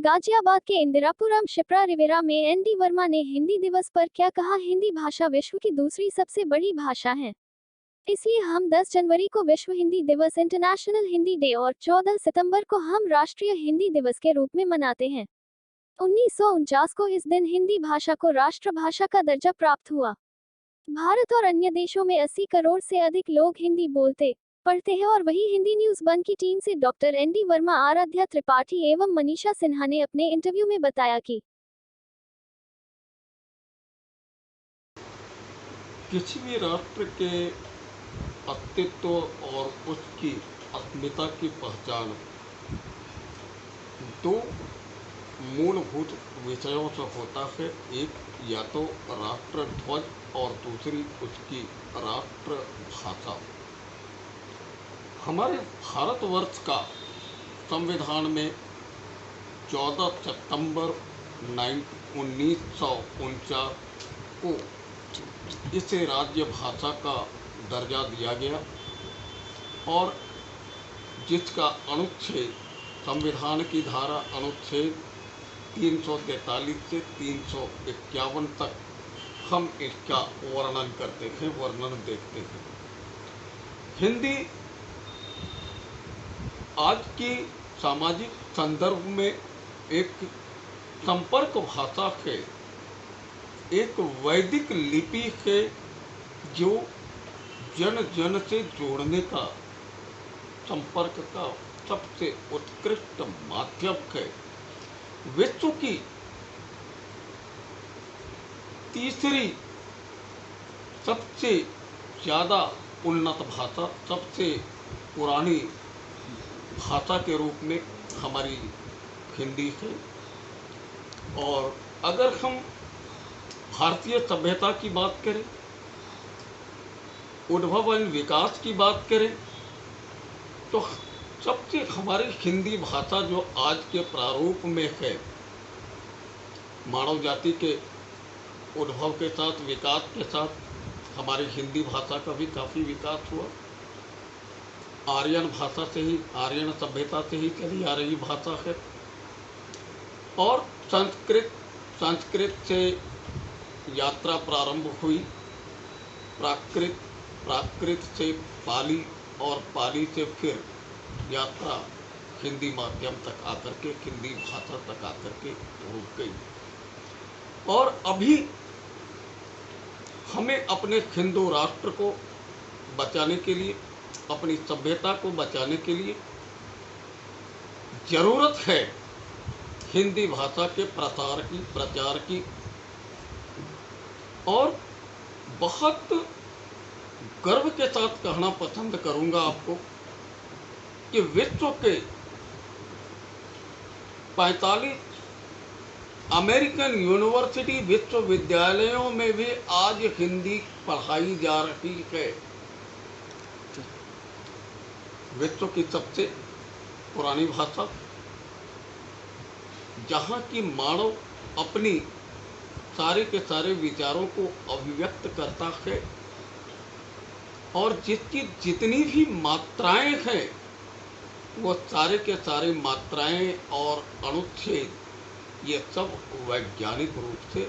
गाजियाबाद के इंदिरापुरम शिप्रा रिवेरा में एनडी वर्मा ने हिंदी दिवस पर क्या कहा। हिंदी भाषा विश्व की दूसरी सबसे बड़ी भाषा है, इसलिए हम 10 जनवरी को विश्व हिंदी दिवस इंटरनेशनल हिंदी डे और 14 सितंबर को हम राष्ट्रीय हिंदी दिवस के रूप में मनाते हैं। 1949 को इस दिन हिंदी भाषा को राष्ट्रभाषा का दर्जा प्राप्त हुआ। भारत और अन्य देशों में 80 करोड़ से अधिक लोग हिंदी बोलते पढ़ते हैं और वही हिंदी न्यूज वन की टीम से डॉक्टर एनडी वर्मा, आराध्या त्रिपाठी एवं मनीषा सिन्हा ने अपने इंटरव्यू में बताया कि किसी भी राष्ट्र के अस्तित्व और उसकी अस्मिता की पहचान दो मूलभूत विषयों से होता है। एक या तो राष्ट्र ध्वज और दूसरी उसकी राष्ट्रभाषा। हमारे भारतवर्ष का संविधान में 14 सितंबर 1949 को इसे राज्य भाषा का दर्जा दिया गया और जिसका अनुच्छेद संविधान की धारा अनुच्छेद 343 से 351 तक हम इसका वर्णन करते हैं, वर्णन देखते हैं। हिंदी आज की सामाजिक संदर्भ में एक संपर्क भाषा है, एक वैदिक लिपि है जो जन जन से जोड़ने का, संपर्क का सबसे उत्कृष्ट माध्यम है। विश्व की तीसरी सबसे ज़्यादा उन्नत भाषा, सबसे पुरानी भाषा के रूप में हमारी हिंदी है। और अगर हम भारतीय सभ्यता की बात करें, उद्भव एवं विकास की बात करें, तो सबसे हमारी हिंदी भाषा जो आज के प्रारूप में है, मानव जाति के उद्भव के साथ, विकास के साथ हमारी हिंदी भाषा का भी काफ़ी विकास हुआ। आर्यन भाषा से ही, आर्यन सभ्यता से ही चली आ रही भाषा है। और संस्कृत से यात्रा प्रारंभ हुई, प्राकृत से पाली और पाली से फिर यात्रा हिंदी माध्यम तक आकर के, हिंदी भाषा तक आकर के रुक गई। और अभी हमें अपने हिंदू राष्ट्र को बचाने के लिए, अपनी सभ्यता को बचाने के लिए जरूरत है हिंदी भाषा के प्रसार की, प्रचार की। और बहुत गर्व के साथ कहना पसंद करूंगा आपको कि विश्व के 45 अमेरिकन यूनिवर्सिटी विश्वविद्यालयों में भी आज हिंदी पढ़ाई जा रही है। विश्व की सबसे पुरानी भाषा, जहाँ की मानव अपनी सारे के सारे विचारों को अभिव्यक्त करता है और जिसकी जितनी भी मात्राएं हैं, वो सारे के सारे मात्राएं और अनुच्छेद ये सब वैज्ञानिक रूप से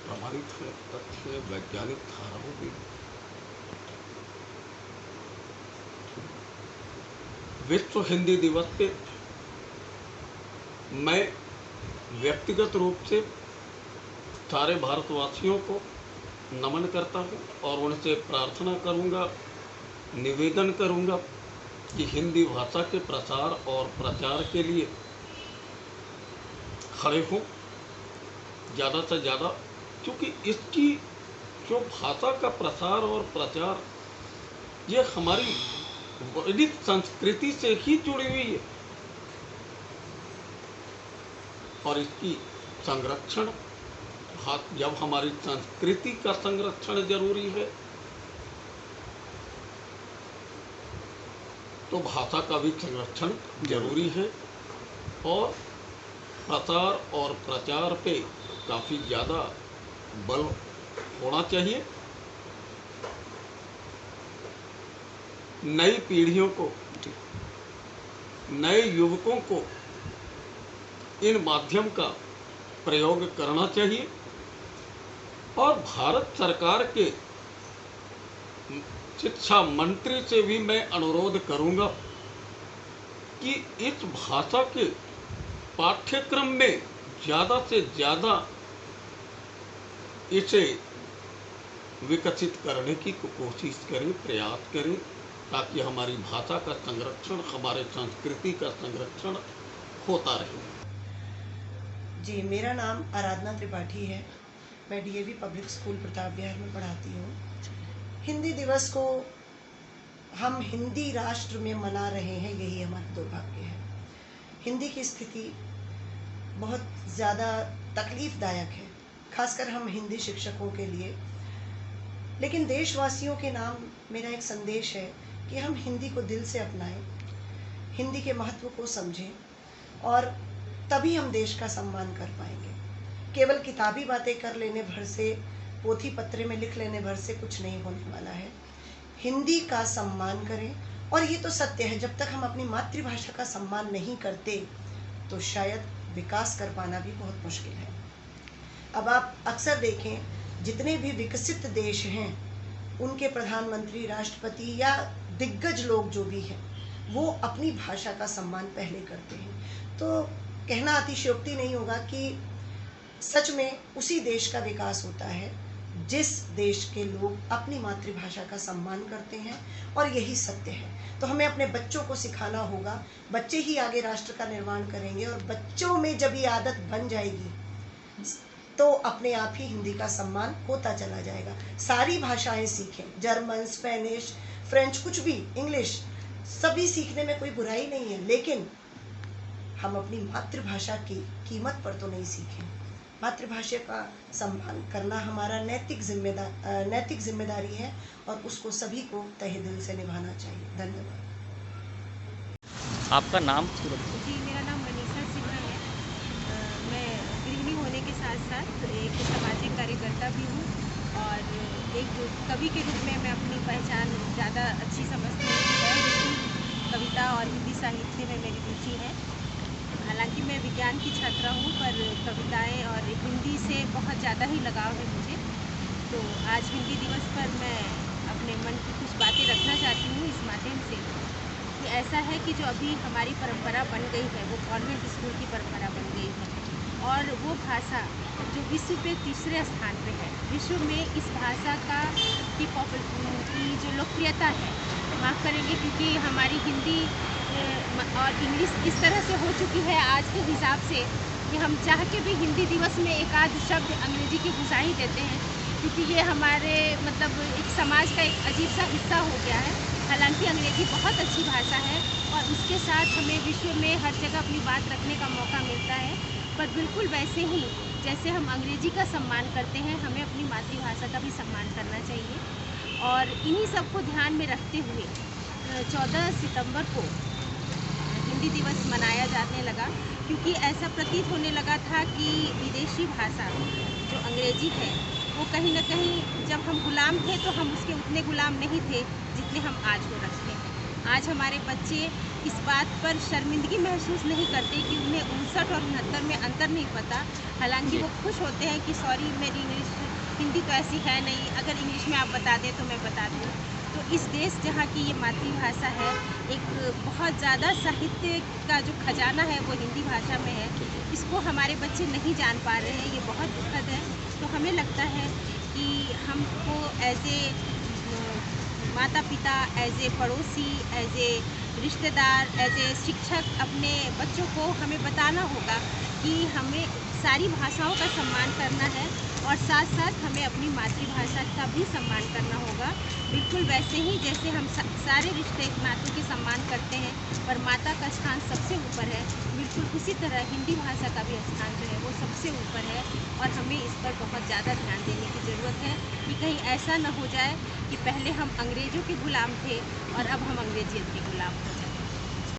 प्रमाणित है, तथ्य वैज्ञानिक धाराओं में। विश्व हिंदी दिवस पे मैं व्यक्तिगत रूप से सारे भारतवासियों को नमन करता हूँ और उनसे प्रार्थना करूँगा, निवेदन करूँगा कि हिंदी भाषा के प्रसार और प्रचार के लिए खड़े हों ज़्यादा से ज़्यादा, क्योंकि इसकी जो भाषा का प्रसार और प्रचार ये हमारी वैदिक संस्कृति से ही जुड़ी हुई है। और इसकी संरक्षण, जब हमारी संस्कृति का संरक्षण जरूरी है तो भाषा का भी संरक्षण जरूरी है। और प्रसार और प्रचार पे काफ़ी ज़्यादा बल होना चाहिए। नई पीढ़ियों को, नए युवकों को इन माध्यम का प्रयोग करना चाहिए। और भारत सरकार के शिक्षा मंत्री से भी मैं अनुरोध करूंगा कि इस भाषा के पाठ्यक्रम में ज़्यादा से ज़्यादा इसे विकसित करने की कोशिश करें, प्रयास करें, ताकि हमारी भाषा का संरक्षण, हमारे संस्कृति का संरक्षण होता रहे। जी, मेरा नाम आराधना त्रिपाठी है। मैं डीएवी पब्लिक स्कूल प्रताप विहार में पढ़ाती हूँ। हिंदी दिवस को हम हिंदी राष्ट्र में मना रहे हैं, यही हमारा दुर्भाग्य है। हिंदी की स्थिति बहुत ज़्यादा तकलीफ़दायक है, खासकर हम हिंदी शिक्षकों के लिए। लेकिन देशवासियों के नाम मेरा एक संदेश है कि हम हिंदी को दिल से अपनाएं, हिंदी के महत्व को समझें, और तभी हम देश का सम्मान कर पाएंगे। केवल किताबी बातें कर लेने भर से, पोथी पत्रे में लिख लेने भर से कुछ नहीं होने वाला है। हिंदी का सम्मान करें। और ये तो सत्य है, जब तक हम अपनी मातृभाषा का सम्मान नहीं करते तो शायद विकास कर पाना भी बहुत मुश्किल है। अब आप अक्सर देखें, जितने भी विकसित देश हैं उनके प्रधानमंत्री, राष्ट्रपति या दिग्गज लोग जो भी हैं, वो अपनी भाषा का सम्मान पहले करते हैं। तो कहना अतिशयोक्ति नहीं होगा कि सच में उसी देश का विकास होता है जिस देश के लोग अपनी मातृभाषा का सम्मान करते हैं, और यही सत्य है। तो हमें अपने बच्चों को सिखाना होगा, बच्चे ही आगे राष्ट्र का निर्माण करेंगे, और बच्चों में जब ये आदत बन जाएगी तो अपने आप ही हिंदी का सम्मान होता चला जाएगा। सारी भाषाएं सीखें, जर्मन, स्पेनिश, फ्रेंच, कुछ भी, इंग्लिश, सभी सीखने में कोई बुराई नहीं है, लेकिन हम अपनी मातृभाषा की कीमत पर तो नहीं सीखें। मातृभाषा का सम्मान करना हमारा नैतिक जिम्मेदारी है, और उसको सभी को तहे दिल से निभाना चाहिए। धन्यवाद। आपका नाम? जी, मेरा नाम मनीषा सिन्हा है। मैं गृहिणी होने के साथ साथ एक सामाजिक कार्यकर्ता भी हूँ, और एक कवि के रूप में मैं अपनी पहचान ज़्यादा अच्छी समझती हूँ। हिंदी कविता और हिंदी साहित्य में मेरी रुचि है। हालांकि मैं विज्ञान की छात्रा हूँ, पर कविताएं और हिंदी से बहुत ज़्यादा ही लगाव है मुझे। तो आज हिंदी दिवस पर मैं अपने मन की कुछ बातें रखना चाहती हूँ इस माध्यम से, कि ऐसा है कि जो अभी हमारी परंपरा बन गई है, वो कॉन्वेंट स्कूल की परंपरा बन गई है, और वो भाषा जो विश्व पे तीसरे स्थान पे है। विश्व में इस भाषा की जो लोकप्रियता है, माफ़ करेंगे, क्योंकि हमारी हिंदी और इंग्लिश इस तरह से हो चुकी है आज के हिसाब से कि हम चाह के भी हिंदी दिवस में एक आध शब्द अंग्रेजी की घुसा ही देते हैं, क्योंकि ये हमारे एक समाज का एक अजीब सा हिस्सा हो गया है। हालांकि अंग्रेजी बहुत अच्छी भाषा है, और उसके साथ हमें विश्व में हर जगह अपनी बात रखने का मौका मिलता है। पर बिल्कुल वैसे ही जैसे हम अंग्रेजी का सम्मान करते हैं, हमें अपनी मातृभाषा का भी सम्मान करना चाहिए। और इन्हीं सब को ध्यान में रखते हुए 14 सितंबर को हिंदी दिवस मनाया जाने लगा, क्योंकि ऐसा प्रतीत होने लगा था कि विदेशी भाषा जो अंग्रेजी है, वो कहीं ना कहीं जब हम गुलाम थे तो हम उसके उतने गुलाम नहीं थे जितने हम आज हो रखते हैं। आज हमारे बच्चे इस बात पर शर्मिंदगी महसूस नहीं करते कि उन्हें 59 और 69 में अंतर नहीं पता। हालांकि वो खुश होते हैं कि सॉरी, मेरी हिंदी तो ऐसी है नहीं, अगर इंग्लिश में आप बता दें तो मैं बता दूँ। तो इस देश जहाँ की ये मातृभाषा है, एक बहुत ज़्यादा साहित्य का जो खजाना है वो हिंदी भाषा में है, इसको हमारे बच्चे नहीं जान पा रहे हैं। ये बहुत दुखद है। तो हमें लगता है कि हमको एज ए माता पिता, एज ए पड़ोसी, एज ए रिश्तेदार, एज ए शिक्षक अपने बच्चों को हमें बताना होगा कि हमें सारी भाषाओं का सम्मान करना है, और साथ साथ हमें अपनी मातृभाषा का भी सम्मान करना होगा। बिल्कुल वैसे ही जैसे हम सारे रिश्ते नातों के सम्मान करते हैं, पर माता का स्थान सबसे ऊपर है, बिल्कुल उसी तरह हिंदी भाषा का भी स्थान जो है वो सबसे ऊपर है। और हमें इस पर बहुत ज़्यादा ध्यान देने की ज़रूरत है कि कहीं ऐसा न हो जाए कि पहले हम अंग्रेज़ों के गुलाम थे और अब हम अंग्रेजियत के गुलाम हो।